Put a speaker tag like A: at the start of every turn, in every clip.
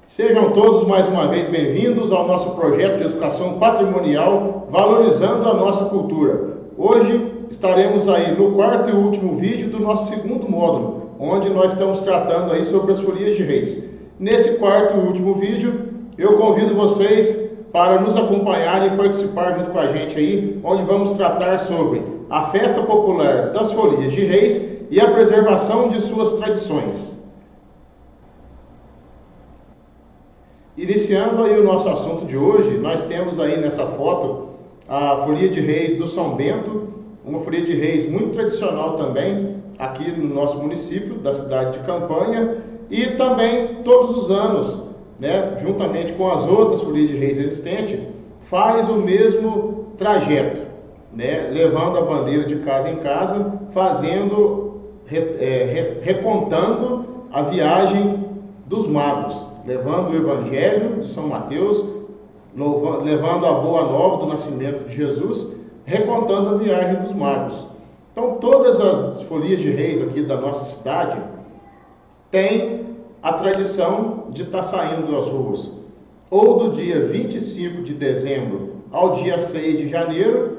A: Sejam todos mais uma vez bem-vindos ao nosso projeto de educação patrimonial, valorizando a nossa cultura. Hoje estaremos aí no quarto e último vídeo do nosso segundo módulo, onde nós estamos tratando aí sobre as folias de reis. Nesse quarto e último vídeo, eu convido vocês para nos acompanharem e participar junto com a gente aí, onde vamos tratar sobre a festa popular das folias de reis e a preservação de suas tradições. Iniciando aí o nosso assunto de hoje, nós temos aí nessa foto a folia de reis do São Bento, uma folia de reis muito tradicional também aqui no nosso município, da cidade de Campanha, e também todos os anos, juntamente com as outras folias de reis existentes, faz o mesmo trajeto, levando a bandeira de casa em casa, recontando a viagem dos magos, levando o Evangelho de São Mateus, levando a boa nova do nascimento de Jesus, recontando a viagem dos magos. Então, todas as folias de reis aqui da nossa cidade têm a tradição de estar saindo das ruas, ou do dia 25 de dezembro ao dia 6 de janeiro,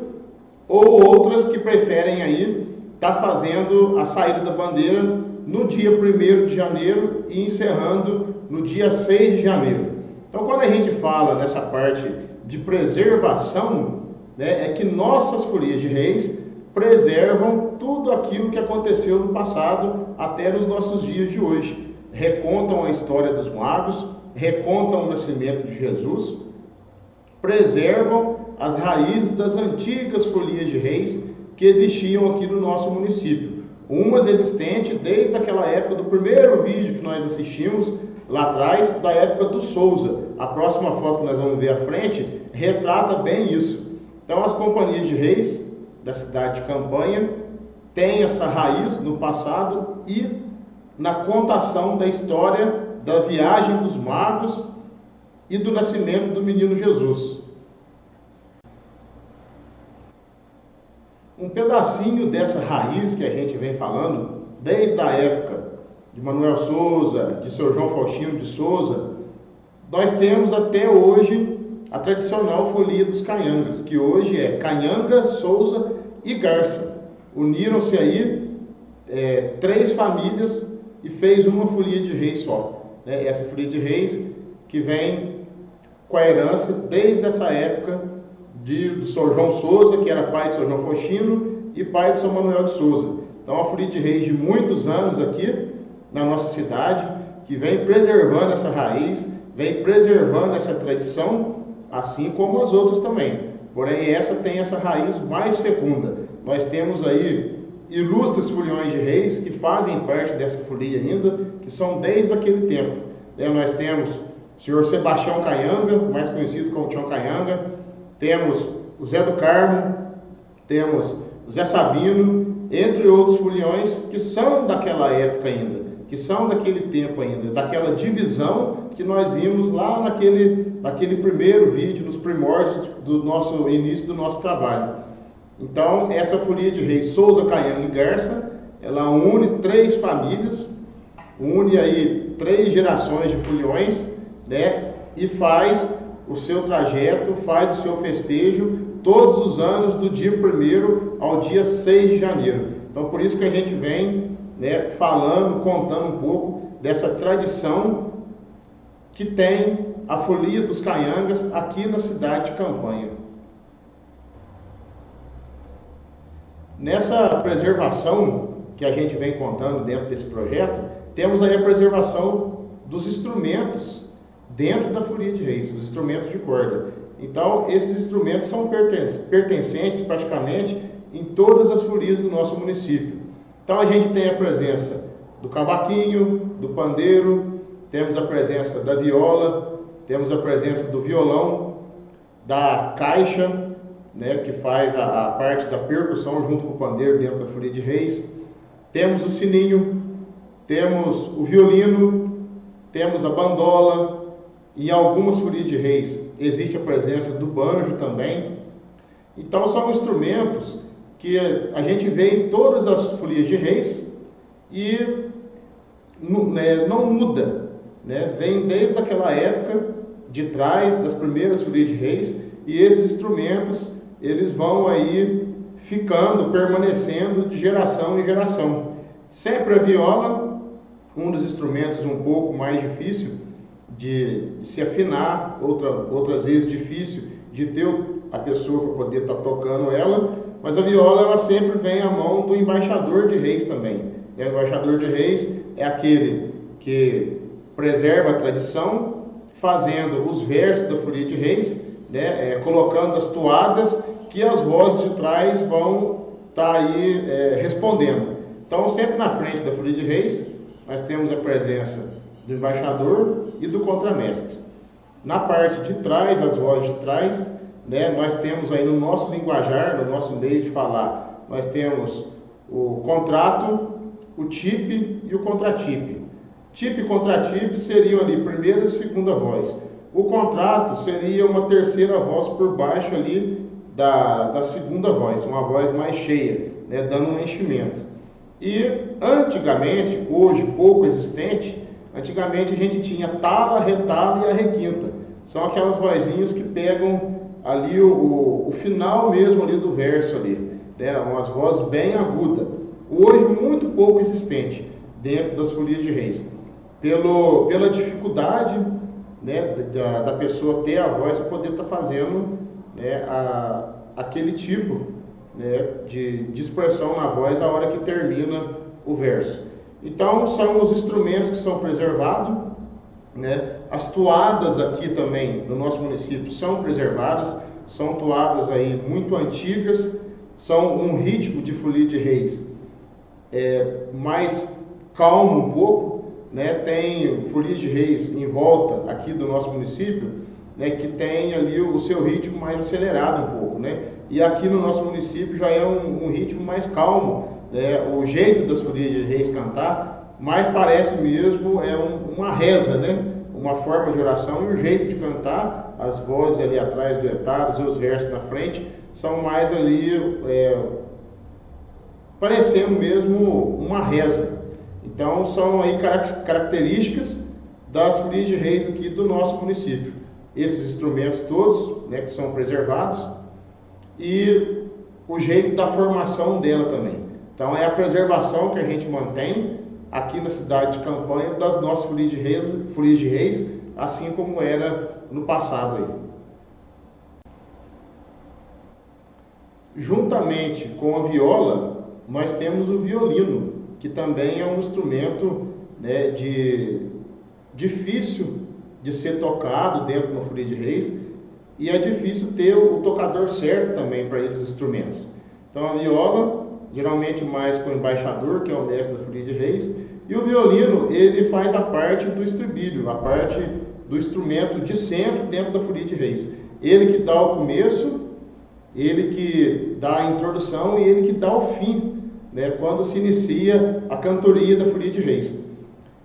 A: ou outras que preferem aí estar fazendo a saída da bandeira no dia 1º de janeiro e encerrando no dia 6 de janeiro. Então, quando a gente fala nessa parte de preservação, é que nossas folias de reis preservam tudo aquilo que aconteceu no passado até nos nossos dias de hoje. Recontam a história dos magos, recontam o nascimento de Jesus, preservam as raízes das antigas folias de reis que existiam aqui no nosso município. Umas existentes desde aquela época do primeiro vídeo que nós assistimos, lá atrás, da época do Souza. A próxima foto que nós vamos ver à frente retrata bem isso. Então, as companhias de reis da cidade de Campanha têm essa raiz no passado e na contação da história da viagem dos magos e do nascimento do menino Jesus. Um pedacinho dessa raiz que a gente vem falando, desde a época de Manuel Souza, de seu João Faustino de Souza, nós temos até hoje a tradicional folia dos Canhangas, que hoje é Canhanga, Souza e Garça. Uniram-se aí 3 famílias e fez uma folia de reis só. Essa folia de reis que vem com a herança desde essa época do São João Souza, que era pai de São João Faustino e pai de São Manuel de Souza. Então, uma folia de reis de muitos anos aqui na nossa cidade, que vem preservando essa raiz, vem preservando essa tradição, assim como as outras também. Porém, essa tem essa raiz mais fecunda. Nós temos aí ilustres foliões de reis que fazem parte dessa folia ainda, que são desde aquele tempo. Nós temos o senhor Sebastião Canhanga, mais conhecido como Tião Canhanga, temos o Zé do Carmo, temos o Zé Sabino, entre outros foliões que são daquela época ainda, que são daquele tempo ainda, daquela divisão que nós vimos lá naquele primeiro vídeo, nos primórdios do nosso início do nosso trabalho. Então, essa folia de reis Souza, Canhanga e Garça, ela une 3 famílias, une aí 3 gerações de foliões, e faz o seu trajeto, faz o seu festejo todos os anos, do dia 1º ao dia 6 de janeiro. Então, por isso que a gente vem falando, contando um pouco dessa tradição que tem a folia dos Canhangas aqui na cidade de Campanha. Nessa preservação que a gente vem contando dentro desse projeto, temos aí a preservação dos instrumentos dentro da folia de reis, os instrumentos de corda. Então, esses instrumentos são pertencentes praticamente em todas as folias do nosso município. Então, a gente tem a presença do cavaquinho, do pandeiro, temos a presença da viola, temos a presença do violão, da caixa, que faz a parte da percussão junto com o pandeiro dentro da folia de reis. Temos o sininho, temos o violino, temos a bandola. Em algumas folias de reis existe a presença do banjo também. Então, são instrumentos que a gente vê em todas as folias de reis e não muda né, vem desde aquela época de trás, das primeiras folias de reis, e esses instrumentos, eles vão aí ficando, permanecendo de geração em geração. Sempre a viola, um dos instrumentos um pouco mais difícil de se afinar, outras vezes difícil de ter a pessoa para poder estar tocando ela, mas a viola ela sempre vem à mão do embaixador de reis também. O embaixador de reis é aquele que preserva a tradição, fazendo os versos da folia de reis, né, colocando as toadas que as vozes de trás vão estar aí respondendo. Então, sempre na frente da folia de reis, nós temos a presença do embaixador e do contramestre. Na parte de trás, as vozes de trás, né, nós temos aí no nosso linguajar, no nosso meio de falar, nós temos o contrato, o tipe e o contratipe. Tipe e contratipe seriam ali primeira e segunda voz. O contrato seria uma terceira voz por baixo ali da segunda voz, uma voz mais cheia, né, dando um enchimento. E antigamente, hoje pouco existente, antigamente a gente tinha tala, retala e a requinta. São aquelas vozinhas que pegam ali o final mesmo ali do verso ali, né, umas vozes bem agudas. Hoje muito pouco existente dentro das folias de reis. Pela dificuldade, né, da pessoa ter a voz para poder estar fazendo, né, aquele tipo, né, de expressão na voz a hora que termina o verso. Então são os instrumentos que são preservados, né? As toadas aqui também no nosso município são preservadas, são toadas aí muito antigas, são um ritmo de folia de reis mais calmo um pouco, né? Tem folias de reis em volta aqui do nosso município, né, que tem ali o seu ritmo mais acelerado um pouco, né? E aqui no nosso município já é um ritmo mais calmo, né? O jeito das folias de reis cantar mais parece mesmo uma reza, né? Uma forma de oração e um jeito de cantar, as vozes ali atrás do etado, os versos na frente, são mais ali parecendo mesmo uma reza. Então são aí características das folias de reis aqui do nosso município. Esses instrumentos todos, né, que são preservados, e o jeito da formação dela também. Então é a preservação que a gente mantém aqui na cidade de Campanha das nossas folias de reis, assim como era no passado aí. Juntamente com a viola, nós temos o violino, que também é um instrumento, né, difícil de ser tocado dentro de uma folia de reis, e é difícil ter o tocador certo também para esses instrumentos. Então a viola, geralmente mais com o embaixador, que é o mestre da folia de reis, e o violino, ele faz a parte do estribilho, a parte do instrumento de centro dentro da folia de reis. Ele que dá o começo, ele que dá a introdução e ele que dá o fim, né, quando se inicia a cantoria da folia de reis.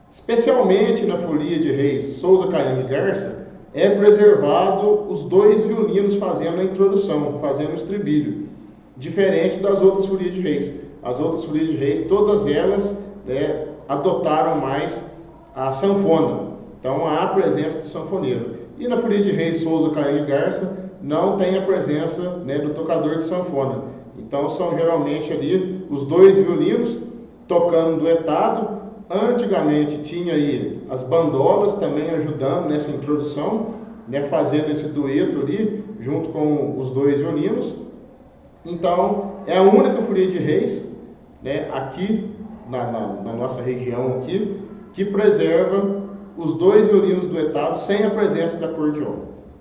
A: Especialmente na folia de reis Souza, Caim e Garça, é preservado os dois violinos fazendo a introdução, fazendo o estribilho, diferente das outras folias de reis. As outras folias de reis, todas elas, né, adotaram mais a sanfona. Então há a presença do sanfoneiro. E na folia de reis Souza, Caim e Garça não tem a presença, né, do tocador de sanfona. Então são geralmente ali os dois violinos tocando duetado. Antigamente tinha aí as bandolas também ajudando nessa introdução, né, fazendo esse dueto ali junto com os dois violinos. Então é a única folia de reis, né, aqui na nossa região aqui, que preserva os dois violinos duetados sem a presença da acordeon.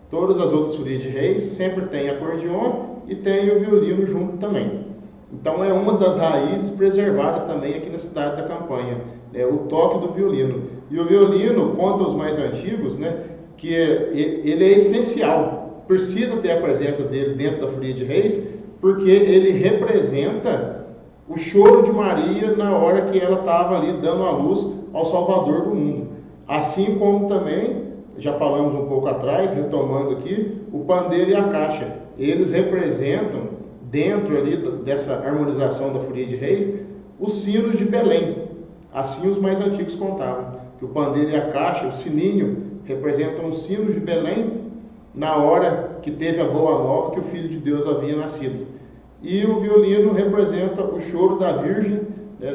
A: Todas as outras folias de reis sempre tem acordeon e tem o violino junto também. Então é uma das raízes preservadas também aqui na cidade da Campanha, né, o toque do violino. E o violino, conta os mais antigos, né, que ele é essencial, precisa ter a presença dele dentro da folia de reis, porque ele representa o choro de Maria na hora que ela estava ali dando a luz ao Salvador do mundo. Assim como também, já falamos um pouco atrás, retomando aqui, o pandeiro e a caixa. Eles representam, dentro ali dessa harmonização da folia de reis, os sinos de Belém. Assim os mais antigos contavam. que o pandeiro e a caixa, o sininho, representam os sinos de Belém, na hora que teve a boa nova que o Filho de Deus havia nascido. E o violino representa o choro da Virgem,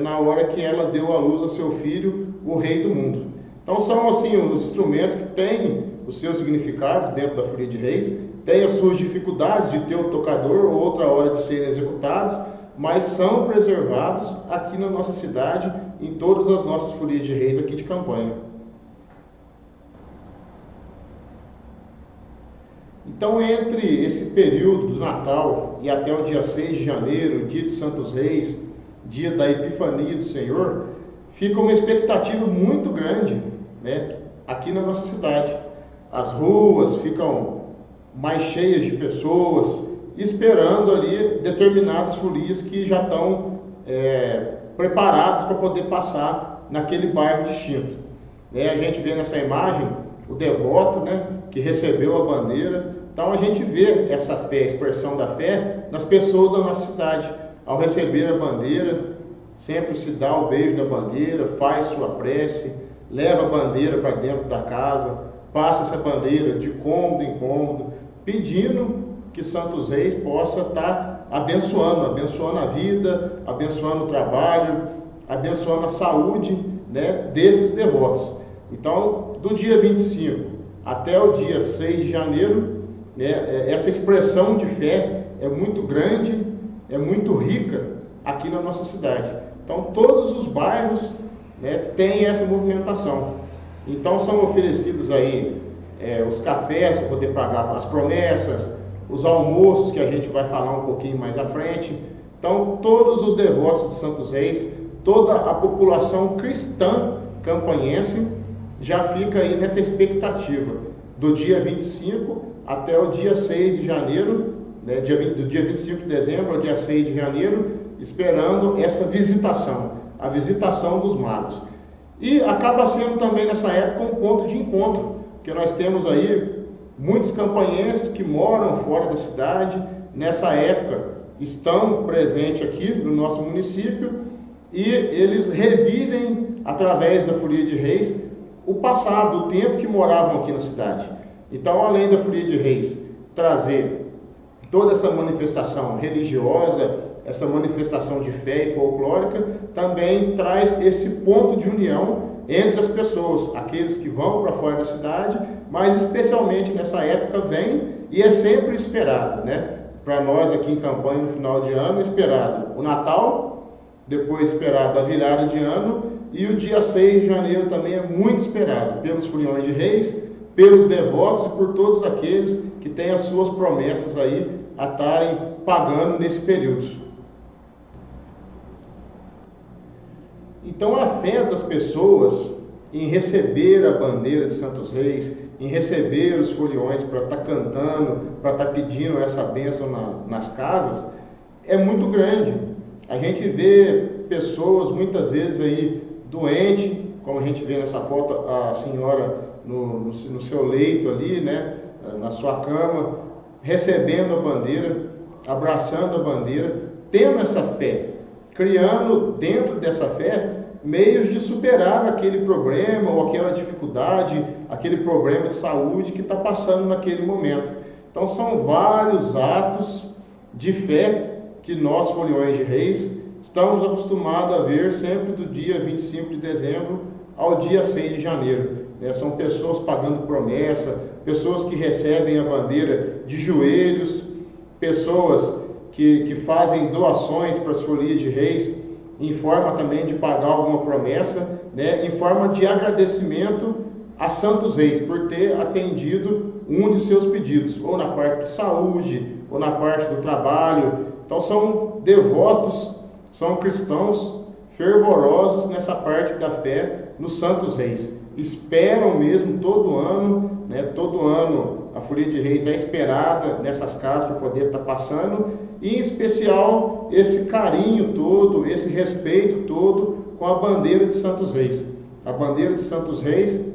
A: na hora que ela deu à luz a seu filho, o Rei do mundo. Então são assim os instrumentos que têm os seus significados dentro da Folia de Reis, têm as suas dificuldades de ter o tocador ou outra hora de serem executados, mas são preservados aqui na nossa cidade, em todas as nossas Folias de Reis aqui de Campanha. Então, entre esse período do Natal e até o dia 6 de janeiro, dia de Santos Reis, dia da Epifania do Senhor, fica uma expectativa muito grande, né, aqui na nossa cidade. As ruas ficam mais cheias de pessoas, esperando ali determinadas folias que já estão preparadas para poder passar naquele bairro distinto. A gente vê nessa imagem o devoto, né, que recebeu a bandeira. Então a gente vê essa fé, a expressão da fé nas pessoas da nossa cidade. Ao receber a bandeira, sempre se dá o beijo da bandeira, faz sua prece, leva a bandeira para dentro da casa, passa essa bandeira de cômodo em cômodo, pedindo que Santos Reis possa estar abençoando a vida, abençoando o trabalho, abençoando a saúde, né, desses devotos. Então, do dia 25 até o dia 6 de janeiro, essa expressão de fé é muito grande, é muito rica aqui na nossa cidade. Então, todos os bairros, né, têm essa movimentação. Então, são oferecidos aí os cafés para poder pagar as promessas, os almoços que a gente vai falar um pouquinho mais à frente. Então, todos os devotos de Santos Reis, toda a população cristã campanhense já fica aí nessa expectativa do dia 25 até o dia 6 de janeiro, né, do dia 25 de dezembro ao dia 6 de janeiro, esperando essa visitação, a visitação dos magos. E acaba sendo também nessa época um ponto de encontro, porque nós temos aí muitos campanhenses que moram fora da cidade, nessa época estão presentes aqui no nosso município e eles revivem, através da Folia de Reis, o passado, o tempo que moravam aqui na cidade. Então, além da Folia de Reis trazer toda essa manifestação religiosa, essa manifestação de fé e folclórica, também traz esse ponto de união entre as pessoas, aqueles que vão para fora da cidade, mas especialmente nessa época vem e é sempre esperado, né? Para nós aqui em Campanha, no final de ano, é esperado o Natal, depois esperado a virada de ano, e o dia 6 de janeiro também é muito esperado pelos foliões de reis, pelos devotos e por todos aqueles que têm as suas promessas aí a estarem pagando nesse período. Então, a fé das pessoas em receber a bandeira de Santos Reis, em receber os foliões para estar cantando, para estar pedindo essa bênção nas casas, é muito grande. A gente vê pessoas muitas vezes aí doentes, como a gente vê nessa foto, a senhora no seu leito ali, né, na sua cama, recebendo a bandeira, abraçando a bandeira, tendo essa fé, criando dentro dessa fé meios de superar aquele problema ou aquela dificuldade, aquele problema de saúde que está passando naquele momento. Então são vários atos de fé que nós, foliões de reis, estamos acostumados a ver sempre do dia 25 de dezembro ao dia 6 de janeiro. São pessoas pagando promessa, pessoas que recebem a bandeira de joelhos, pessoas que fazem doações para as folias de reis, em forma também de pagar alguma promessa, né, em forma de agradecimento a Santos Reis por ter atendido um de seus pedidos, ou na parte de saúde, ou na parte do trabalho. Então são devotos, são cristãos fervorosos nessa parte da fé nos Santos Reis. Esperam mesmo todo ano, né, todo ano a Folia de Reis é esperada nessas casas para poder estar passando, e em especial esse carinho todo, esse respeito todo com a bandeira de Santos Reis. A bandeira de Santos Reis,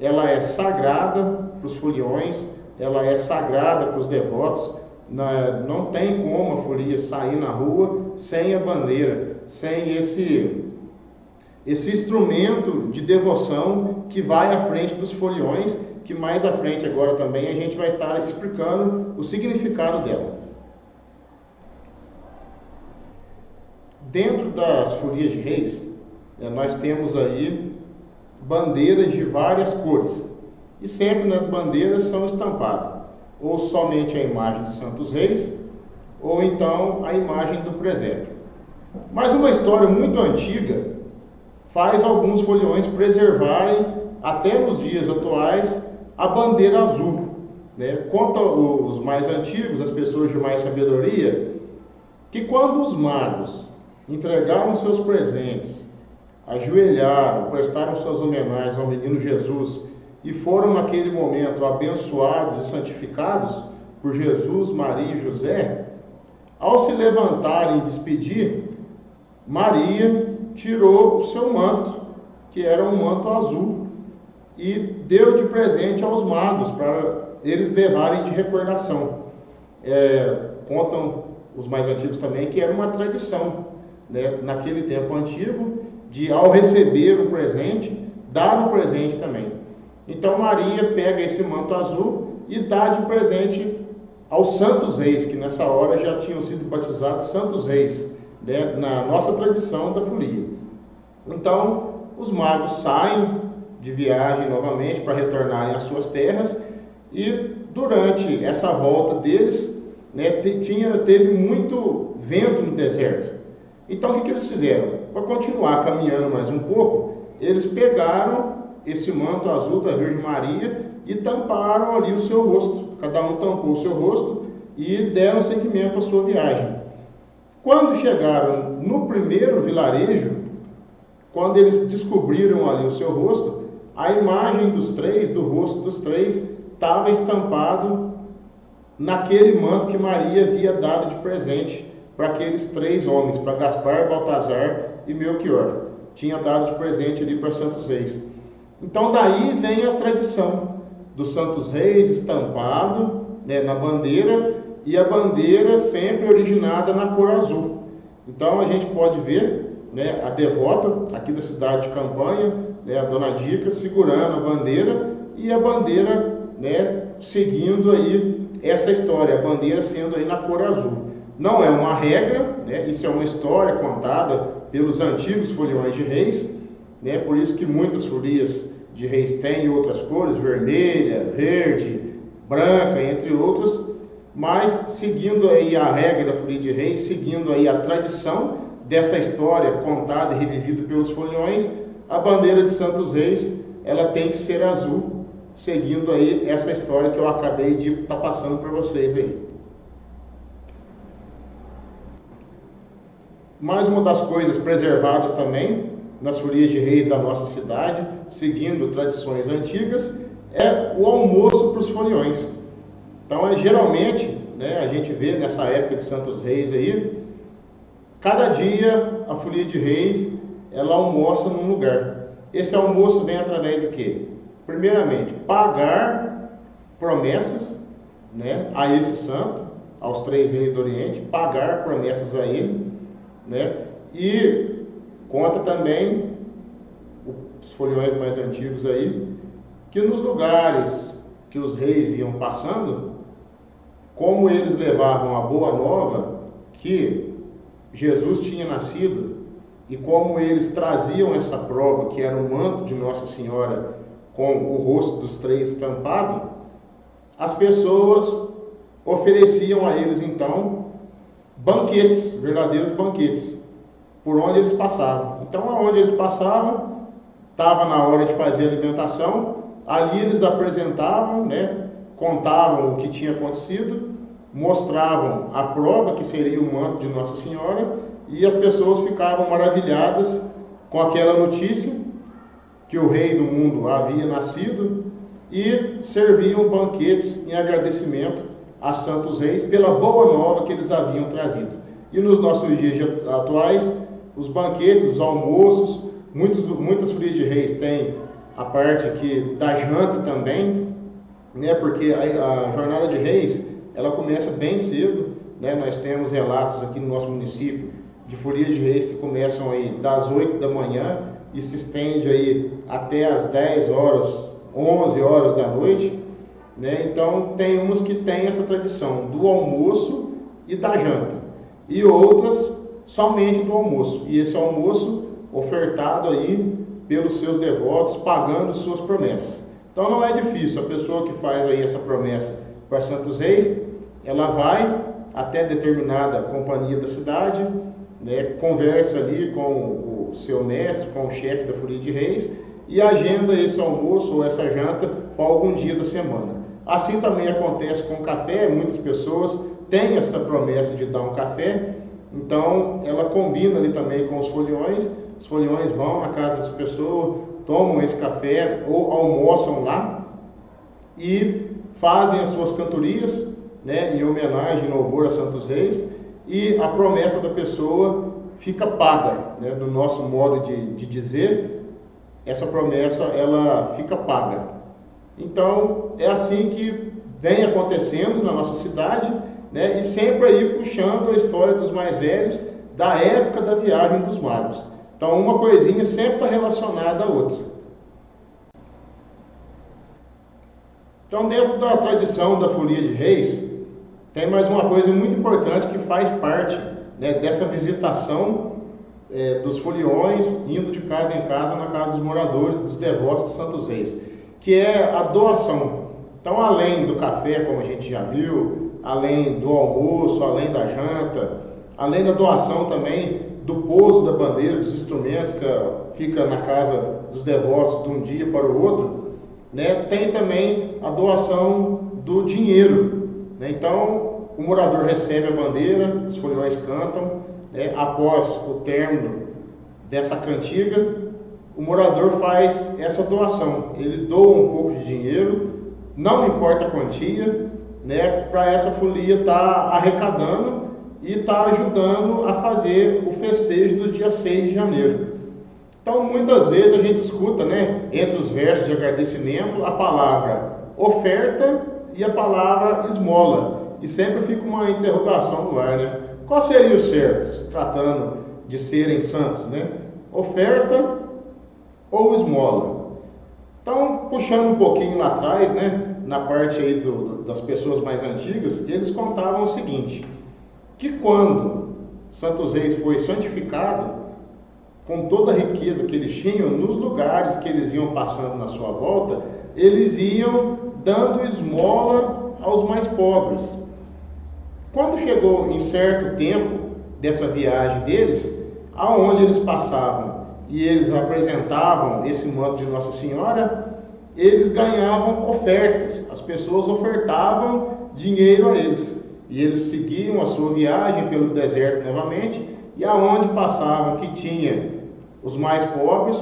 A: ela é sagrada para os foliões, ela é sagrada para os devotos. Não tem como a folia sair na rua sem a bandeira, sem esse instrumento de devoção que vai à frente dos foliões, que mais à frente agora também a gente vai estar explicando o significado dela. Dentro das folias de reis, nós temos aí bandeiras de várias cores, e sempre nas bandeiras são estampadas ou somente a imagem de Santos Reis, ou então a imagem do presépio. Mas uma história muito antiga faz alguns foliões preservarem, até nos dias atuais, a bandeira azul. Conta os mais antigos, as pessoas de mais sabedoria, que quando os magos entregaram seus presentes, ajoelharam, prestaram suas homenagens ao menino Jesus e foram naquele momento abençoados e santificados por Jesus, Maria e José, ao se levantarem e despedir, Maria tirou o seu manto, que era um manto azul, e deu de presente aos magos para eles levarem de recordação. Contam os mais antigos também que era uma tradição, naquele tempo antigo, de ao receber o presente, dar o presente também. Então Maria pega esse manto azul e dá de presente aos Santos Reis, que nessa hora já tinham sido batizados Santos Reis, na nossa tradição da folia. Então os magos saem de viagem novamente para retornarem às suas terras, e durante essa volta deles, teve muito vento no deserto. Então o que eles fizeram? Para continuar caminhando mais um pouco, eles pegaram esse manto azul da Virgem Maria e tamparam ali o seu rosto. Cada um tampou o seu rosto e deram seguimento à sua viagem. Quando chegaram no primeiro vilarejo, quando eles descobriram ali o seu rosto, a imagem dos três, do rosto dos três, estava estampado naquele manto que Maria havia dado de presente para aqueles três homens, para Gaspar, Baltazar e Melquior. Tinha dado de presente ali para Santos Reis. Então daí vem a tradição dos Santos Reis estampado, na bandeira, e a bandeira sempre originada na cor azul. Então a gente pode ver, a devota aqui da cidade de Campanha, a Dona Dica, segurando a bandeira, e a bandeira, seguindo aí essa história, a bandeira sendo aí na cor azul. Não é uma regra, isso é uma história contada pelos antigos foliões de reis, por isso que muitas folias de reis têm outras cores, vermelha, verde, branca, entre outras, mas seguindo aí a regra da folia de reis, seguindo aí a tradição dessa história contada e revivida pelos foliões, a bandeira de Santos Reis, ela tem que ser azul, seguindo aí essa história que eu acabei de estar passando para vocês aí. Mais uma das coisas preservadas também nas folias de reis da nossa cidade, seguindo tradições antigas, é o almoço para os foliões. Então, geralmente, a gente vê nessa época de Santos Reis aí, cada dia a folia de reis, ela almoça num lugar. Esse almoço vem através de quê? Primeiramente, pagar promessas, a esse santo, aos três reis do Oriente, pagar promessas a ele, e conta também os foliões mais antigos aí, que nos lugares que os reis iam passando, como eles levavam a boa nova que Jesus tinha nascido, e como eles traziam essa prova, que era o manto de Nossa Senhora com o rosto dos três estampado, as pessoas ofereciam a eles então banquetes, verdadeiros banquetes, por onde eles passavam. Então, aonde eles passavam, estava na hora de fazer a alimentação, ali eles apresentavam, contavam o que tinha acontecido, mostravam a prova, que seria o manto de Nossa Senhora, e as pessoas ficavam maravilhadas com aquela notícia que o rei do mundo havia nascido, e serviam banquetes em agradecimento a Santos Reis pela boa nova que eles haviam trazido. E nos nossos dias atuais, os banquetes, os almoços, muitas folias de reis têm a parte aqui da janta também, porque a jornada de reis, ela começa bem cedo, nós temos relatos aqui no nosso município de folias de reis que começam aí das 8 da manhã e se estende aí até as 10 horas, 11 horas da noite, né? Então tem uns que têm essa tradição do almoço e da janta, e outras somente do almoço, e esse almoço ofertado aí pelos seus devotos, pagando suas promessas. Então não é difícil, a pessoa que faz aí essa promessa para Santos Reis, ela vai até determinada companhia da cidade, né, conversa ali com o seu mestre, com o chefe da Folia de Reis, e agenda esse almoço ou essa janta para algum dia da semana. Assim também acontece com o café, muitas pessoas têm essa promessa de dar um café, então ela combina ali também com os foliões vão na casa dessa pessoa, tomam esse café ou almoçam lá e fazem as suas cantorias, né, em homenagem e louvor a Santos Reis, e a promessa da pessoa fica paga, né, no nosso modo de dizer, essa promessa ela fica paga. Então é assim que vem acontecendo na nossa cidade, né, e sempre aí puxando a história dos mais velhos da época da viagem dos magos. Então uma coisinha sempre está relacionada à outra. Então dentro da tradição da Folia de Reis, tem mais uma coisa muito importante que faz parte, né, dessa visitação dos foliões, indo de casa em casa, na casa dos moradores, dos devotos de Santos Reis, que é a doação. Então, além do café, como a gente já viu, além do almoço, além da janta, além da doação também do pouso da bandeira, dos instrumentos que fica na casa dos devotos de um dia para o outro, né, tem também a doação do dinheiro. Então, o morador recebe a bandeira, os foliões cantam, né? Após o término dessa cantiga, o morador faz essa doação. Ele doa um pouco de dinheiro, não importa a quantia, né? Para essa folia estar arrecadando e estar ajudando a fazer o festejo do dia 6 de janeiro. Então, muitas vezes a gente escuta, né, entre os versos de agradecimento, a palavra oferta e a palavra esmola. E sempre fica uma interrogação no ar, né? Qual seria o certo, se tratando de serem santos, né? Oferta ou esmola? Então, puxando um pouquinho lá atrás, né, na parte aí das pessoas mais antigas, eles contavam o seguinte, que quando Santos Reis foi santificado, com toda a riqueza que eles tinham, nos lugares que eles iam passando na sua volta, eles iam dando esmola aos mais pobres. Quando chegou em certo tempo dessa viagem deles, aonde eles passavam e eles apresentavam esse manto de Nossa Senhora, eles ganhavam ofertas, as pessoas ofertavam dinheiro a eles, e eles seguiam a sua viagem pelo deserto novamente, e aonde passavam que tinha os mais pobres,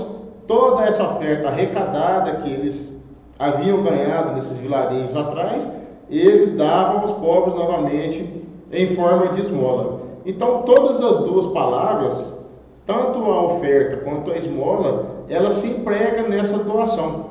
A: toda essa oferta arrecadada que eles haviam ganhado nesses vilarejos atrás, eles davam aos pobres novamente em forma de esmola. Então todas as duas palavras, tanto a oferta quanto a esmola, ela se emprega nessa doação,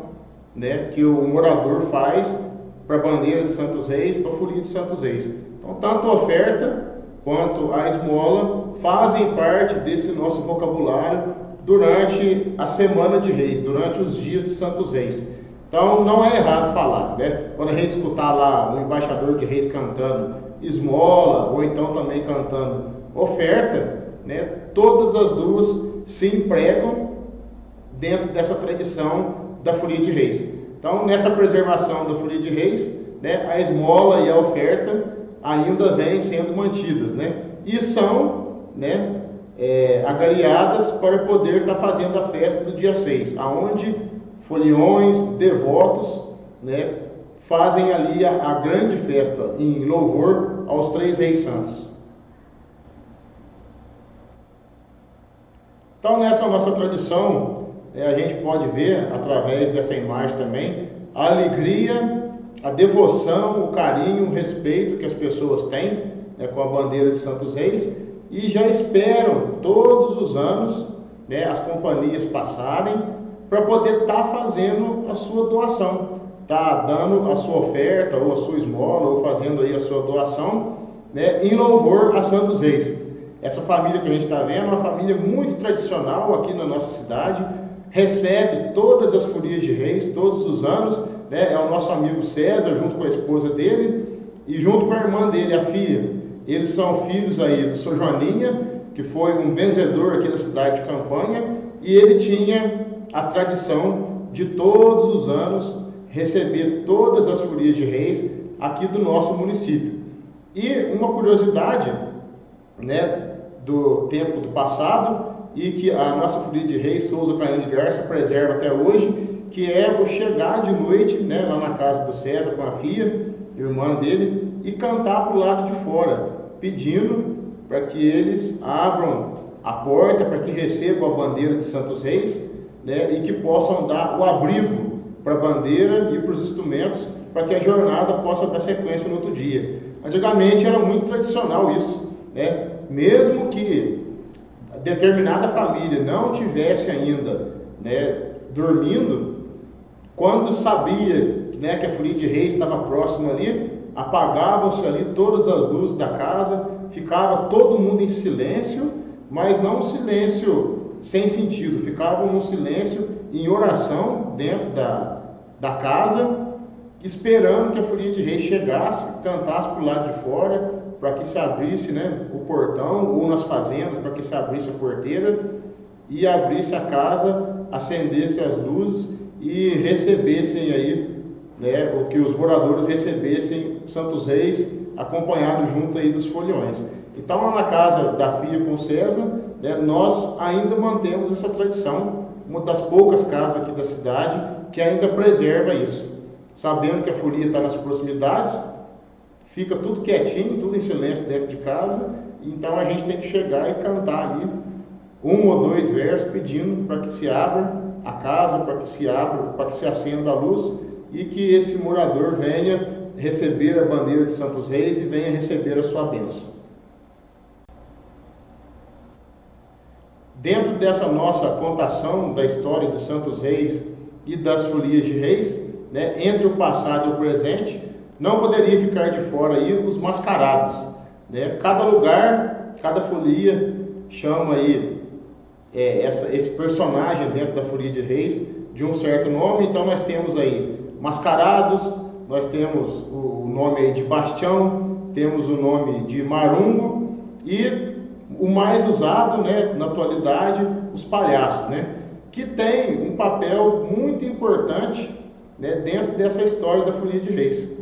A: né, que o morador faz para a bandeira de Santos Reis, para a folia de Santos Reis. Então tanto a oferta quanto a esmola fazem parte desse nosso vocabulário durante a Semana de Reis, durante os dias de Santos Reis. Então não é errado falar, né? Quando a gente escutar lá um embaixador de Reis cantando esmola, ou então também cantando oferta, né? Todas as duas se empregam dentro dessa tradição da Folia de Reis. Então nessa preservação da Folia de Reis, né, a esmola e a oferta ainda vêm sendo mantidas, né? E são, né, agariadas para poder estar fazendo a festa do dia 6, aonde foliões, devotos, né, fazem ali a grande festa em louvor aos 3 reis santos. Então nessa nossa tradição, a gente pode ver, através dessa imagem também, a alegria, a devoção, o carinho, o respeito que as pessoas têm, né, com a bandeira de Santos Reis, e já esperam todos os anos, né, as companhias passarem para poder estar fazendo a sua doação, tá dando a sua oferta ou a sua esmola ou fazendo aí a sua doação, né, em louvor a Santos Reis. Essa família que a gente está vendo é uma família muito tradicional aqui na nossa cidade, recebe todas as folias de reis, todos os anos, né? É o nosso amigo César, junto com a esposa dele, e junto com a irmã dele, a Fia. Eles são filhos aí do Sr. Joaninha, que foi um benzedor aqui da cidade de Campanha, e ele tinha a tradição de todos os anos receber todas as folias de reis aqui do nosso município. E uma curiosidade, né, do tempo do passado, e que a nossa folia de reis, Souza Caim de Garça, preserva até hoje, que é o chegar de noite, né, lá na casa do César com a Fia, irmã dele, e cantar para o lado de fora, pedindo para que eles abram a porta, para que recebam a bandeira de Santos Reis, né, e que possam dar o abrigo para a bandeira e para os instrumentos, para que a jornada possa dar sequência no outro dia. Antigamente era muito tradicional isso, né? Mesmo que determinada família não tivesse ainda, né, dormindo, quando sabia, né, que a folia de reis estava próxima ali, apagavam-se ali todas as luzes da casa, ficava todo mundo em silêncio, mas não um silêncio sem sentido, ficavam num silêncio em oração dentro da casa, esperando que a folia de reis chegasse, cantasse para o lado de fora, para que se abrisse, né, o portão, ou nas fazendas, para que se abrisse a porteira e abrisse a casa, acendesse as luzes e recebessem aí, né, o que os moradores recebessem Santos Reis, acompanhado junto aí dos foliões. Então, lá na casa da Fia com César, né, nós ainda mantemos essa tradição, uma das poucas casas aqui da cidade que ainda preserva isso. Sabendo que a folia está nas proximidades, fica tudo quietinho, tudo em silêncio dentro de casa, então a gente tem que chegar e cantar ali um ou dois versos pedindo para que se abra a casa, para que se abra, para que se acenda a luz e que esse morador venha receber a bandeira de Santos Reis e venha receber a sua bênção. Dentro dessa nossa contação da história de Santos Reis e das folias de reis, né, entre o passado e o presente, não poderia ficar de fora aí os mascarados, né? Cada lugar, cada folia chama aí esse personagem dentro da folia de reis de um certo nome. Então nós temos aí mascarados, nós temos o nome aí de Bastião, temos o nome de Marungo e o mais usado, né, na atualidade, os palhaços, né, que tem um papel muito importante, né, dentro dessa história da folia de reis.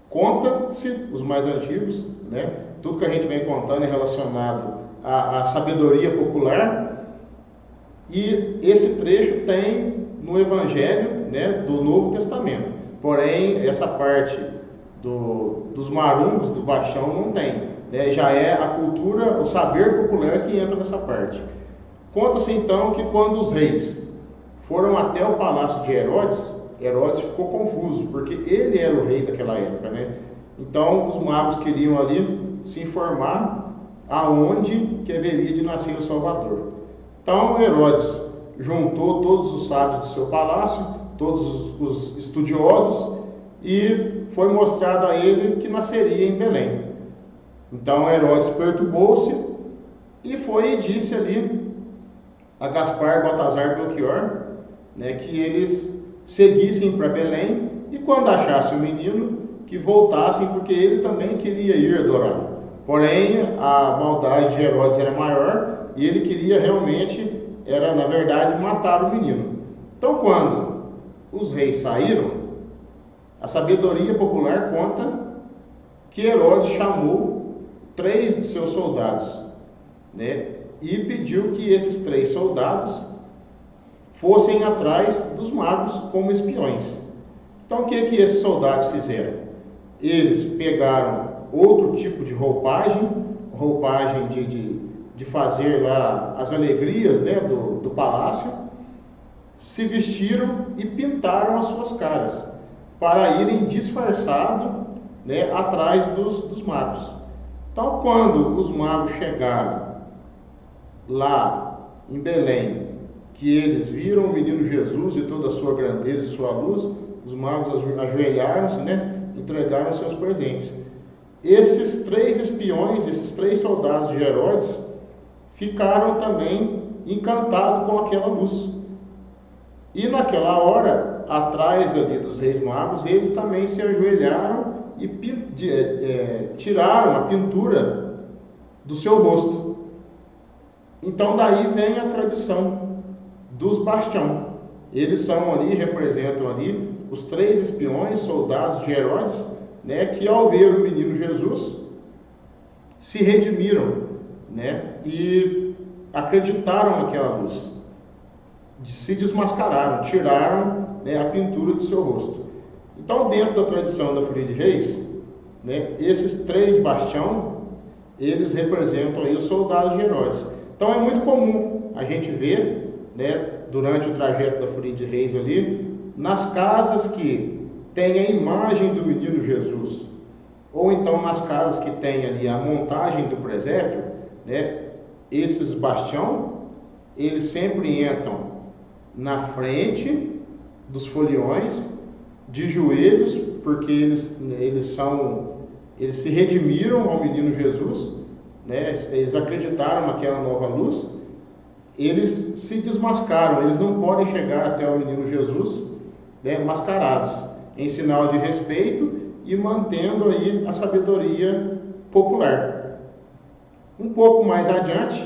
A: Conta-se, os mais antigos, né, tudo que a gente vem contando é relacionado à sabedoria popular, e esse trecho tem no Evangelho, né, do Novo Testamento. Porém, essa parte dos marungos, do baixão, não tem, né, já é a cultura, o saber popular que entra nessa parte. Conta-se então que quando os reis foram até o palácio de Herodes, Herodes ficou confuso, porque ele era o rei daquela época, né? Então, os magos queriam ali se informar aonde que haveria de nascer o Salvador. Então, Herodes juntou todos os sábios do seu palácio, todos os estudiosos, e foi mostrado a ele que nasceria em Belém. Então, Herodes perturbou-se e foi e disse ali a Gaspar, Baltazar e Belchior, né, que eles seguissem para Belém e quando achassem o menino, que voltassem, porque ele também queria ir adorar. Porém, a maldade de Herodes era maior e ele queria realmente, era na verdade, matar o menino. Então, quando os reis saíram, a sabedoria popular conta que Herodes chamou 3 de seus soldados, né, e pediu que esses 3 soldados fossem atrás dos magos como espiões. Então, o que esses soldados fizeram? Eles pegaram outro tipo de roupagem de fazer lá as alegrias, né, do palácio, se vestiram e pintaram as suas caras, para irem disfarçados, né, atrás dos magos. Então, quando os magos chegaram lá em Belém, que eles viram o menino Jesus e toda a sua grandeza e sua luz, os magos ajoelharam-se, né, entregaram seus presentes. Esses 3 espiões, esses 3 soldados de Herodes, ficaram também encantados com aquela luz. E naquela hora, atrás ali dos reis magos, eles também se ajoelharam e tiraram a pintura do seu rosto. Então daí vem a tradição dos bastião. Eles são ali, representam ali os 3 espiões, soldados de Herodes, né, que ao ver o menino Jesus se redimiram, né, e acreditaram naquela luz, se desmascararam, tiraram, né, a pintura do seu rosto. Então, dentro da tradição da Folia de Reis, né, esses 3 bastião, eles representam aí os soldados de Herodes. Então é muito comum a gente ver, né, durante o trajeto da Folia de Reis ali, nas casas que tem a imagem do menino Jesus, ou então nas casas que tem ali a montagem do presépio, né, esses bastião, eles sempre entram na frente dos foliões, de joelhos, porque eles se redimiram ao menino Jesus, né, eles acreditaram naquela nova luz, eles se desmascaram, eles não podem chegar até o menino Jesus, né, mascarados, em sinal de respeito e mantendo aí a sabedoria popular. Um pouco mais adiante,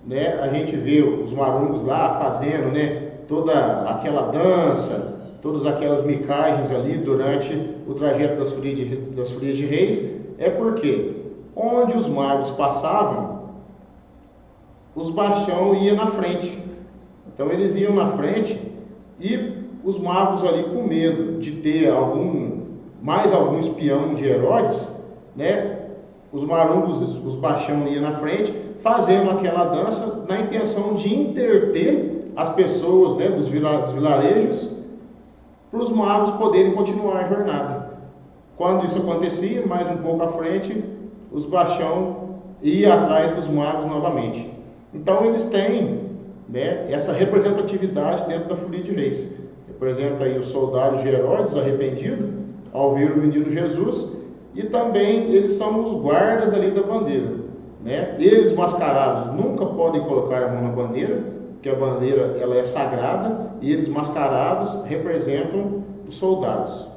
A: né, a gente vê os marungos lá fazendo, né, toda aquela dança, todas aquelas micagens ali durante o trajeto das folias de reis, é porque onde os magos passavam, os bastião iam na frente. Então eles iam na frente e os magos ali com medo de ter mais algum espião de Herodes, né? Os marungos, os bastião iam na frente, fazendo aquela dança na intenção de interter as pessoas, né, dos vilarejos, para os magos poderem continuar a jornada. Quando isso acontecia, mais um pouco à frente, os bastião iam atrás dos magos novamente. Então eles têm, né, essa representatividade dentro da Folia de Reis. Representa aí os soldados de Herodes arrependido ao ver o menino Jesus, e também eles são os guardas ali da bandeira, né? Eles mascarados nunca podem colocar a mão na bandeira, porque a bandeira ela é sagrada, e eles mascarados representam os soldados.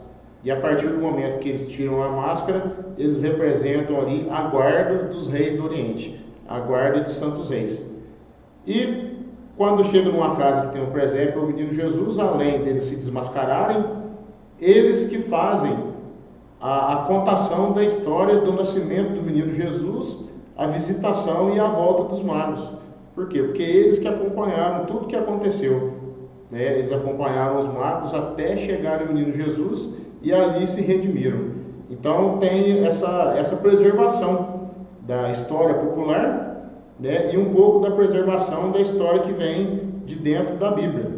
A: E a partir do momento que eles tiram a máscara, eles representam ali a guarda dos reis do Oriente, a guarda de Santos Reis. E quando chega numa casa que tem um presépio, o menino Jesus, além deles se desmascararem, eles que fazem a contação da história do nascimento do menino Jesus, a visitação e a volta dos magos. Por quê? Porque eles que acompanharam tudo que aconteceu, né? Eles acompanharam os magos até chegar o menino Jesus e ali se redimiram. Então tem essa preservação da história popular, né? E um pouco da preservação da história que vem de dentro da Bíblia.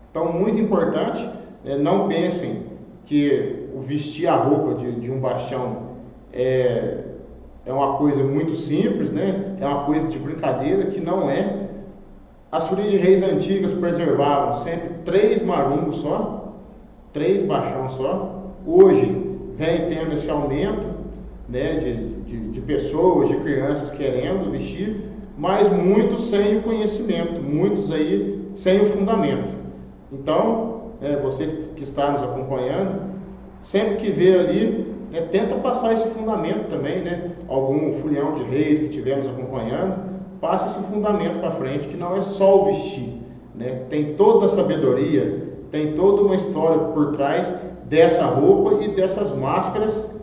A: Então, muito importante, né? Não pensem que o vestir a roupa de um bastião é uma coisa muito simples, né? É uma coisa de brincadeira, que não é. As folias de reis antigas preservavam sempre 3 marungos só, 3 bastião só. Hoje vem tendo esse aumento, né, de pessoas, de crianças querendo vestir, mas muitos sem o conhecimento, muitos aí sem o fundamento. Então, você que está nos acompanhando, sempre que vê ali, tenta passar esse fundamento também, né? Algum folião de reis que estivermos acompanhando, passa esse fundamento para frente, que não é só o vestir, né? Tem toda a sabedoria, tem toda uma história por trás dessa roupa e dessas máscaras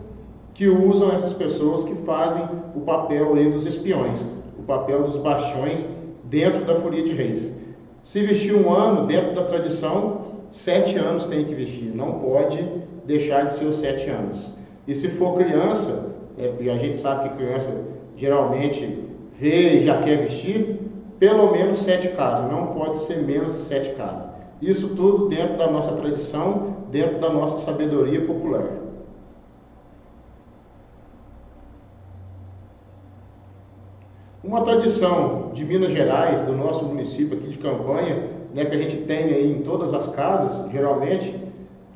A: que usam essas pessoas que fazem o papel aí dos espiões, o papel dos bastiões dentro da Folia de Reis. Se vestir um ano, dentro da tradição, 7 anos tem que vestir, não pode deixar de ser os 7 anos. E se for criança, e a gente sabe que criança geralmente vê e já quer vestir, pelo menos 7 casas, não pode ser menos de 7 casas. Isso tudo dentro da nossa tradição, dentro da nossa sabedoria popular. Uma tradição de Minas Gerais, do nosso município aqui de Campanha, né, que a gente tem aí em todas as casas, geralmente,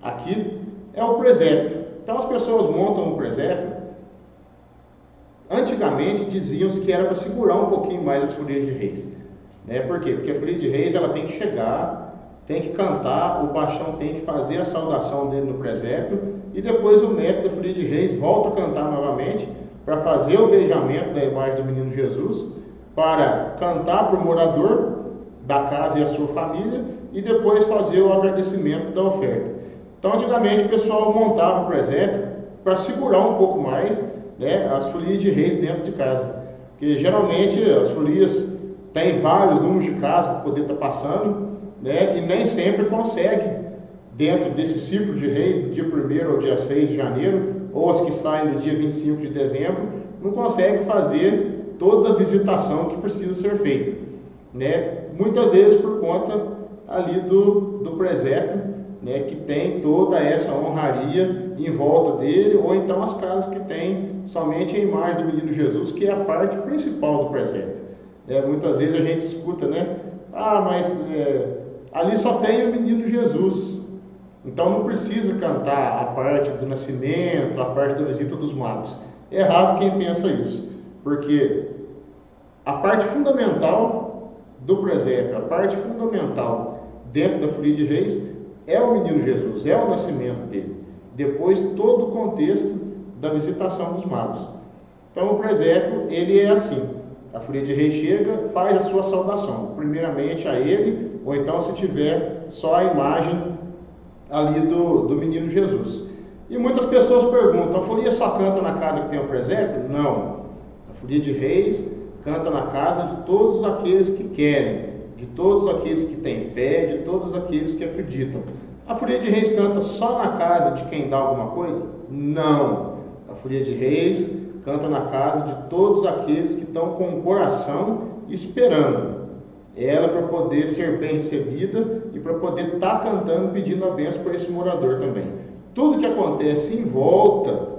A: aqui, é o presépio. Então as pessoas montam um presépio. Antigamente diziam-se que era para segurar um pouquinho mais as folias de reis, né? Por quê? Porque a folia de reis ela tem que chegar tem que cantar, o baixão tem que fazer a saudação dele no presépio, e depois o mestre da Folia de Reis volta a cantar novamente para fazer o beijamento da imagem do menino Jesus, para cantar para o morador da casa e a sua família, e depois fazer o agradecimento da oferta. Então, antigamente, o pessoal montava o presépio para segurar um pouco mais, né, as folias de reis dentro de casa. Porque, geralmente, as folias têm vários números de casa para poder estar passando, né, e nem sempre consegue, dentro desse ciclo de reis, do dia 1º ao dia 6 de janeiro, ou as que saem do dia 25 de dezembro, não consegue fazer toda a visitação que precisa ser feita, né? Muitas vezes por conta ali do presépio, né, que tem toda essa honraria em volta dele, ou então as casas que tem somente a imagem do menino Jesus, que é a parte principal do presépio. Muitas vezes a gente escuta, né? Mas ali só tem o menino Jesus, então não precisa cantar a parte do nascimento, a parte da visita dos magos. É errado quem pensa isso, porque a parte fundamental do presépio, a parte fundamental dentro da Folia de Reis é o menino Jesus, é o nascimento dele. Depois todo o contexto da visitação dos magos. Então o presépio, ele é assim. A Folia de Reis chega, faz a sua saudação, primeiramente a ele, ou então se tiver só a imagem ali do menino Jesus. E muitas pessoas perguntam, a folia só canta na casa que tem o presépio? Não. A Folia de Reis canta na casa de todos aqueles que querem, de todos aqueles que têm fé, de todos aqueles que acreditam. A Folia de Reis canta só na casa de quem dá alguma coisa? Não. A Folia de Reis canta na casa de todos aqueles que estão com o coração esperando ela para poder ser bem recebida e para poder estar cantando, pedindo a bênção para esse morador também. Tudo que acontece em volta,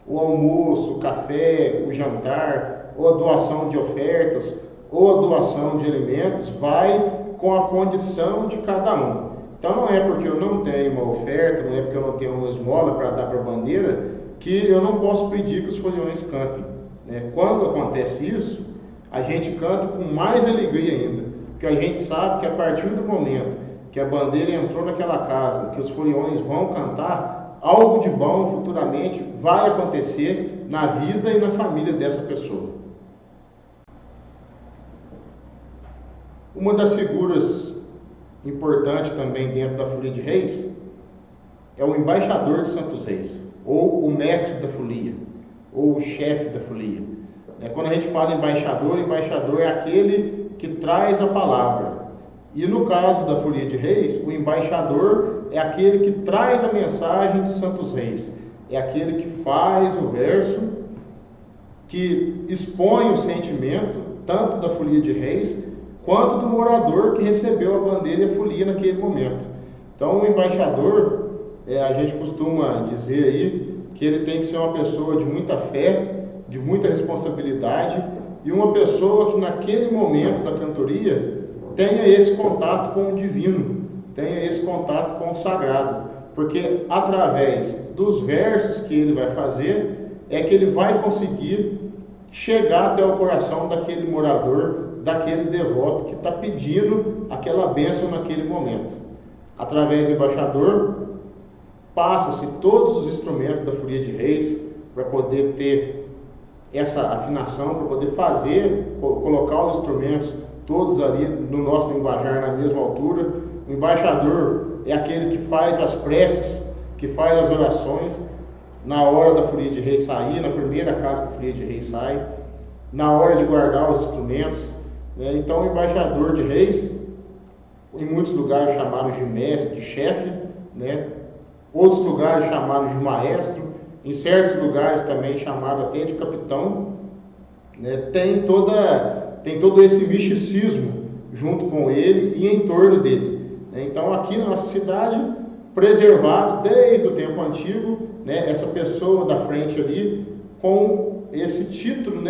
A: o almoço, o café, o jantar, ou a doação de ofertas, ou a doação de alimentos, vai com a condição de cada um. Então não é porque eu não tenho uma oferta, não é porque eu não tenho uma esmola para dar para a bandeira, que eu não posso pedir que os foliões cantem, né? Quando acontece isso, a gente canta com mais alegria ainda, porque a gente sabe que a partir do momento que a bandeira entrou naquela casa, que os foliões vão cantar, algo de bom futuramente vai acontecer na vida e na família dessa pessoa. Uma das figuras importantes também dentro da Folia de Reis é o embaixador de Santos Reis, ou o mestre da folia, ou o chefe da folia. Quando a gente fala embaixador, o embaixador é aquele que traz a palavra. E no caso da Folia de Reis, o embaixador é aquele que traz a mensagem de Santos Reis. É aquele que faz o verso, que expõe o sentimento, tanto da Folia de Reis, quanto do morador que recebeu a bandeira e a folia naquele momento. Então o embaixador, a gente costuma dizer aí, que ele tem que ser uma pessoa de muita fé, de muita responsabilidade, e uma pessoa que naquele momento da cantoria tenha esse contato com o divino, tenha esse contato com o sagrado, porque através dos versos que ele vai fazer, é que ele vai conseguir chegar até o coração daquele morador, daquele devoto que está pedindo aquela bênção naquele momento. Através do embaixador, passa-se todos os instrumentos da Folia de Reis para poder ter essa afinação, para poder fazer, colocar os instrumentos todos ali no nosso linguajar na mesma altura. O embaixador é aquele que faz as preces, que faz as orações na hora da Folia de Reis sair, na primeira casa que a Folia de Reis sai, na hora de guardar os instrumentos. Então o embaixador de Reis, em muitos lugares chamaram de mestre, de chefe, outros lugares chamaram de maestro, em certos lugares também chamado até de capitão, tem todo esse misticismo junto com ele e em torno dele. Então aqui na nossa cidade, preservado desde o tempo antigo, essa pessoa da frente ali com esse título,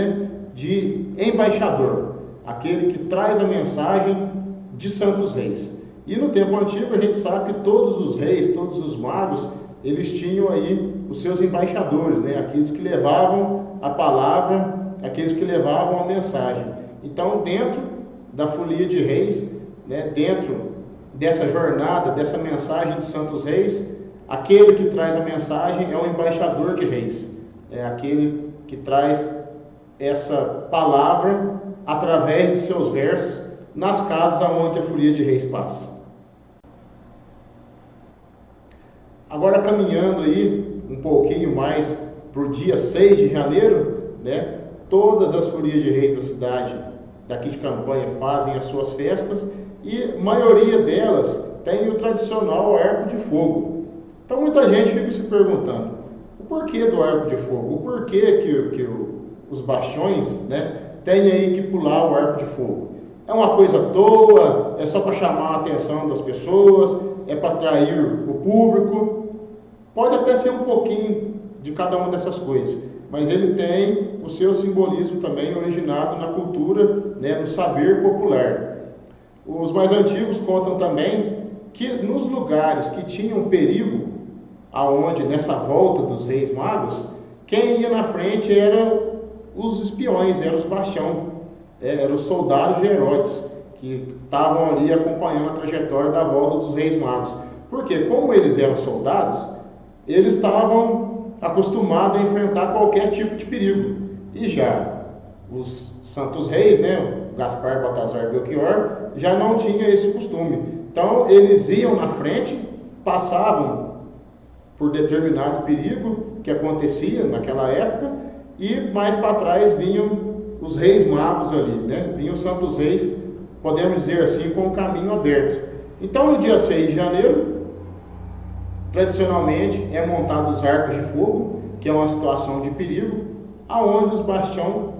A: de embaixador, aquele que traz a mensagem de Santos Reis. E no tempo antigo a gente sabe que todos os reis, todos os magos, eles tinham aí os seus embaixadores, aqueles que levavam a palavra, aqueles que levavam a mensagem. Então, dentro da Folia de Reis, dentro dessa jornada, dessa mensagem de Santos Reis, aquele que traz a mensagem é o embaixador de reis, é aquele que traz essa palavra através de seus versos nas casas onde a folia de reis passa. Agora, caminhando aí um pouquinho mais para o dia 6 de janeiro, né, todas as folias de reis da cidade daqui de Campanha fazem as suas festas e a maioria delas tem o tradicional arco de fogo. Então muita gente fica se perguntando o porquê do arco de fogo, o porquê que os bastiões, né, têm aí que pular o arco de fogo. É uma coisa à toa, é só para chamar a atenção das pessoas, é para atrair o público. Pode até ser um pouquinho de cada uma dessas coisas, mas ele tem o seu simbolismo também originado na cultura, né, no saber popular. Os mais antigos contam também que nos lugares que tinham perigo, aonde nessa volta dos reis magos, quem ia na frente eram os espiões, eram os bastião, eram os soldados de Herodes, que estavam ali acompanhando a trajetória da volta dos reis magos. Porque como eles eram soldados, eles estavam acostumados a enfrentar qualquer tipo de perigo. E já os santos reis, né, Gaspar, Baltazar e Belchior, já não tinham esse costume. Então eles iam na frente, passavam por determinado perigo que acontecia naquela época, e mais para trás vinham os reis magos ali, né? Vinham os santos reis, podemos dizer assim, com o caminho aberto. Então no dia 6 de janeiro, tradicionalmente é montado os arcos de fogo, que é uma situação de perigo, aonde os bastião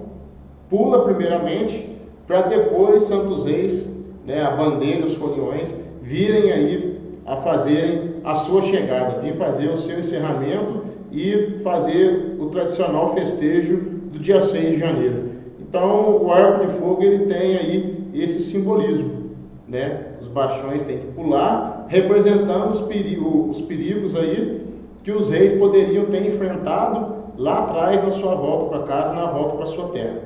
A: pula primeiramente, para depois santos reis, né, a bandeira, os foliões, virem aí a fazerem a sua chegada, vir fazer o seu encerramento e fazer o tradicional festejo do dia 6 de janeiro. Então o arco de fogo ele tem aí esse simbolismo, né? Os bastiões têm que pular, representando os perigos aí que os reis poderiam ter enfrentado lá atrás na sua volta para casa, na volta para sua terra.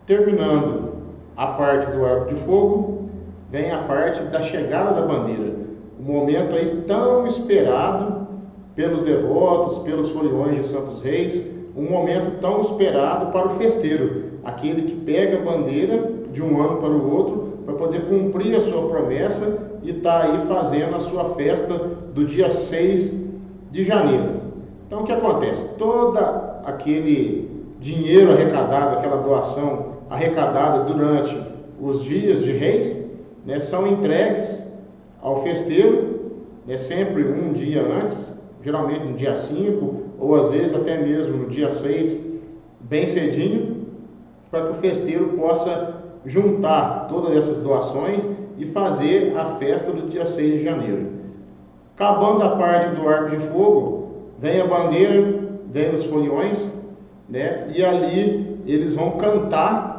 A: Terminando a parte do arco de fogo, vem a parte da chegada da bandeira, um momento aí tão esperado pelos devotos, pelos foliões de santos reis, um momento tão esperado para o festeiro, aquele que pega a bandeira de um ano para o outro para poder cumprir a sua promessa e está aí fazendo a sua festa do dia 6 de janeiro. Então o que acontece? Todo aquele dinheiro arrecadado, aquela doação arrecadada durante os dias de reis, né, são entregues ao festeiro, né, sempre um dia antes, geralmente no dia 5, ou às vezes até mesmo no dia 6, bem cedinho, para que o festeiro possa juntar todas essas doações e fazer a festa do dia 6 de janeiro. Acabando a parte do arco de fogo, vem a bandeira, vem os foliões, né, e ali eles vão cantar,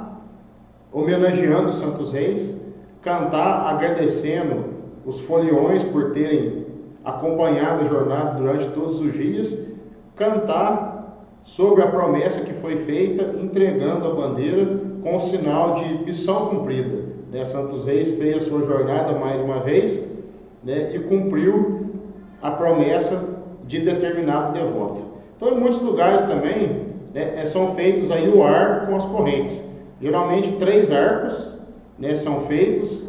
A: homenageando os santos reis, cantar agradecendo os foliões por terem acompanhado a jornada durante todos os dias, cantar sobre a promessa que foi feita, entregando a bandeira com o sinal de missão cumprida, né? Santos Reis fez a sua jornada mais uma vez, né, e cumpriu a promessa de determinado devoto. Então, em muitos lugares também, né, são feitos aí o arco com as correntes. Geralmente 3 arcos, né, são feitos.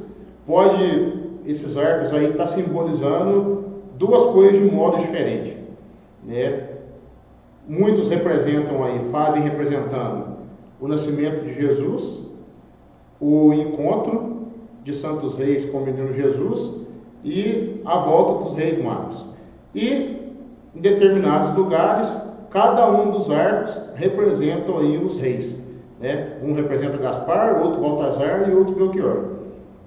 A: Esses arcos aí estar simbolizando 2 coisas de um modo diferente, né? Muitos fazem representando o nascimento de Jesus, o encontro de santos reis com o menino Jesus e a volta dos reis magos. E em determinados lugares, cada um dos arcos representam aí os reis, né? Um representa Gaspar, outro Baltazar e outro Belchior.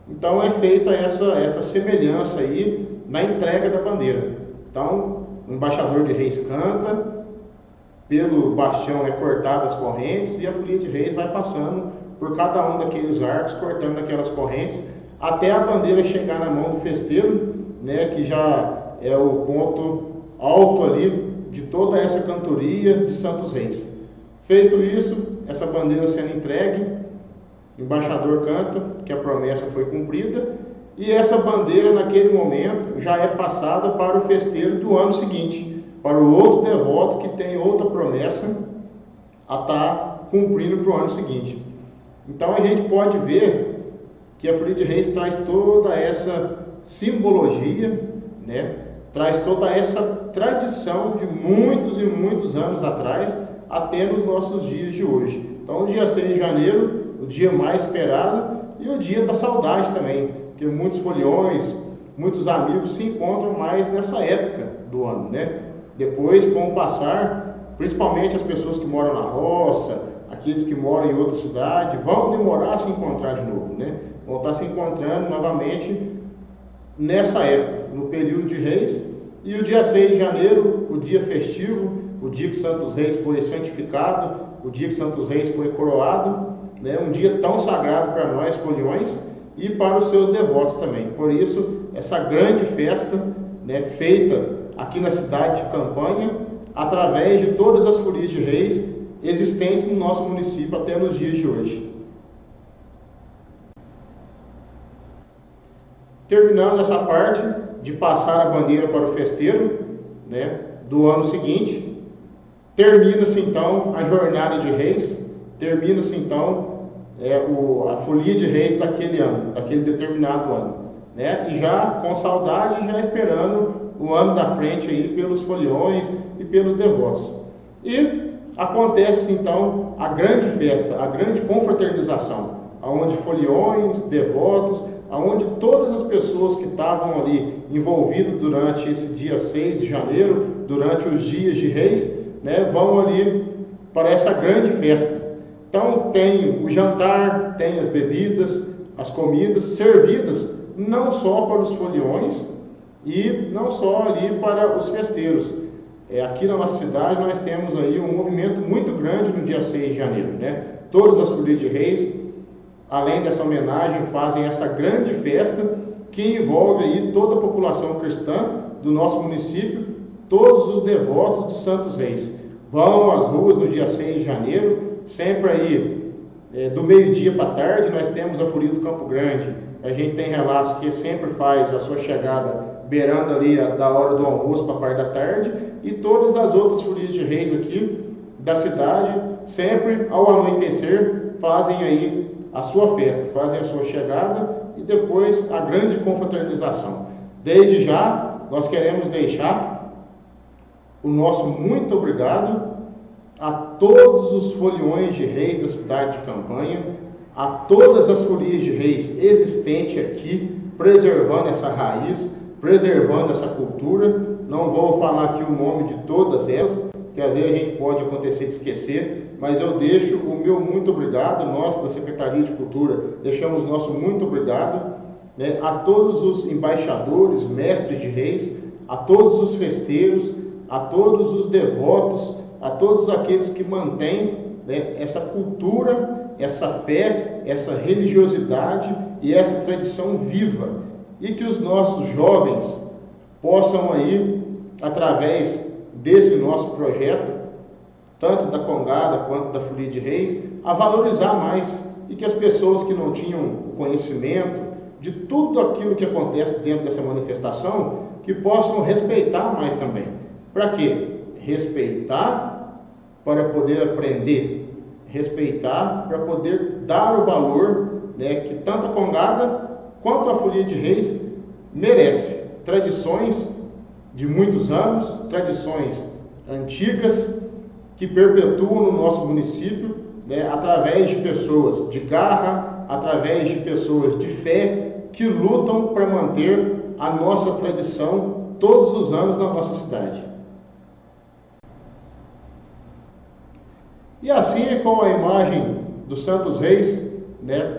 A: Então é feita essa semelhança aí na entrega da bandeira. Então o embaixador de reis canta, pelo bastião é cortado as correntes e a folia de reis vai passando por cada um daqueles arcos, cortando aquelas correntes, até a bandeira chegar na mão do festeiro, né, que já é o ponto alto ali de toda essa cantoria de santos reis. Feito isso, essa bandeira sendo entregue, o embaixador canta que a promessa foi cumprida e essa bandeira naquele momento já é passada para o festeiro do ano seguinte, para o outro devoto que tem outra promessa a estar cumprindo para o ano seguinte. Então a gente pode ver que a Folia de Reis traz toda essa simbologia, né? Traz toda essa tradição de muitos e muitos anos atrás até nos nossos dias de hoje. Então o dia 6 de janeiro, o dia mais esperado e o dia da saudade também, porque muitos foliões, muitos amigos se encontram mais nessa época do ano, né? Depois, com o passar, principalmente as pessoas que moram na roça, aqueles que moram em outra cidade, vão demorar a se encontrar de novo, né? Vão estar se encontrando novamente nessa época, no período de Reis, e o dia 6 de janeiro, o dia festivo, o dia que Santos Reis foi santificado, o dia que Santos Reis foi coroado, né? Um dia tão sagrado para nós, foliões, e para os seus devotos também. Por isso, essa grande festa, né, feita aqui na cidade de Campanha, através de todas as folias de reis existentes no nosso município até nos dias de hoje. Terminando essa parte de passar a bandeira para o festeiro, né, do ano seguinte, termina-se então a jornada de reis, termina-se então a folia de reis daquele ano, daquele determinado ano, né, e já com saudade, já esperando o ano da frente aí pelos foliões e pelos devotos. E acontece então a grande festa, a grande confraternização, onde foliões, devotos, onde todas as pessoas que estavam ali envolvidas durante esse dia 6 de janeiro, durante os dias de reis, né, vão ali para essa grande festa. Então tem o jantar, tem as bebidas, as comidas servidas não só para os foliões e não só ali para os festeiros. Aqui na nossa cidade nós temos aí um movimento muito grande no dia 6 de janeiro, né? Todas as folias de reis, além dessa homenagem, fazem essa grande festa que envolve aí toda a população cristã do nosso município, todos os devotos de Santos Reis. Vão às ruas no dia 6 de janeiro, sempre aí do meio-dia para tarde, nós temos a folia do Campo Grande. A gente tem relatos que sempre faz a sua chegada beirando ali da hora do almoço para a parte da tarde, e todas as outras folias de reis aqui da cidade, sempre ao anoitecer, fazem aí a sua festa, fazem a sua chegada e depois a grande confraternização. Desde já, nós queremos deixar o nosso muito obrigado a todos os foliões de reis da cidade de Campanha, a todas as folias de reis existentes aqui, preservando essa raiz, preservando essa cultura. Não vou falar aqui o nome de todas elas, que às vezes a gente pode acontecer de esquecer, mas eu deixo o meu muito obrigado, nós da Secretaria de Cultura deixamos o nosso muito obrigado, né, a todos os embaixadores, mestres de reis, a todos os festeiros, a todos os devotos, a todos aqueles que mantêm, né, essa cultura, essa fé, essa religiosidade e essa tradição viva, e que os nossos jovens possam aí, através desse nosso projeto, tanto da Congada quanto da Folia de Reis, a valorizar mais, e que as pessoas que não tinham o conhecimento de tudo aquilo que acontece dentro dessa manifestação, que possam respeitar mais também. Para quê? Respeitar para poder aprender, respeitar para poder dar o valor, né, que tanto a Congada quanto a Folia de Reis merece. Tradições de muitos anos, tradições antigas que perpetuam no nosso município, né, através de pessoas de garra, através de pessoas de fé que lutam para manter a nossa tradição todos os anos na nossa cidade. E assim, com a imagem dos Santos Reis, né,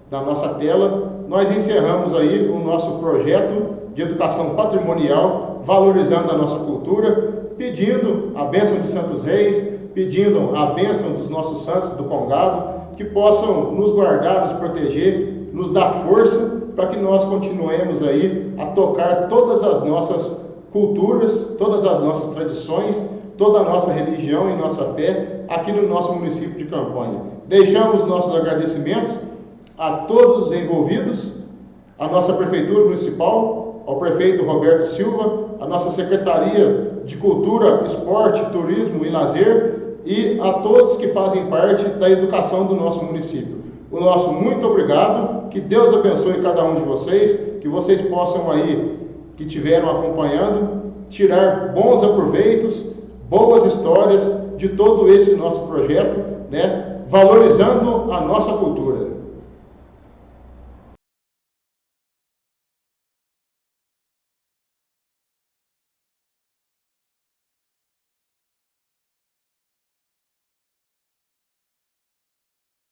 A: na nossa tela, nós encerramos aí o nosso projeto de educação patrimonial, valorizando a nossa cultura, pedindo a bênção de Santos Reis, pedindo a bênção dos nossos santos do Congado, que possam nos guardar, nos proteger, nos dar força para que nós continuemos aí a tocar todas as nossas culturas, todas as nossas tradições, toda a nossa religião e nossa fé aqui no nosso município de Campanha. Deixamos nossos agradecimentos a todos os envolvidos, a nossa Prefeitura Municipal, ao prefeito Roberto Silva, a nossa Secretaria de Cultura, Esporte, Turismo e Lazer e a todos que fazem parte da educação do nosso município. O nosso muito obrigado, que Deus abençoe cada um de vocês, que vocês possam aí, que estiveram acompanhando, tirar bons aproveitos, boas histórias de todo esse nosso projeto, né? Valorizando a nossa cultura.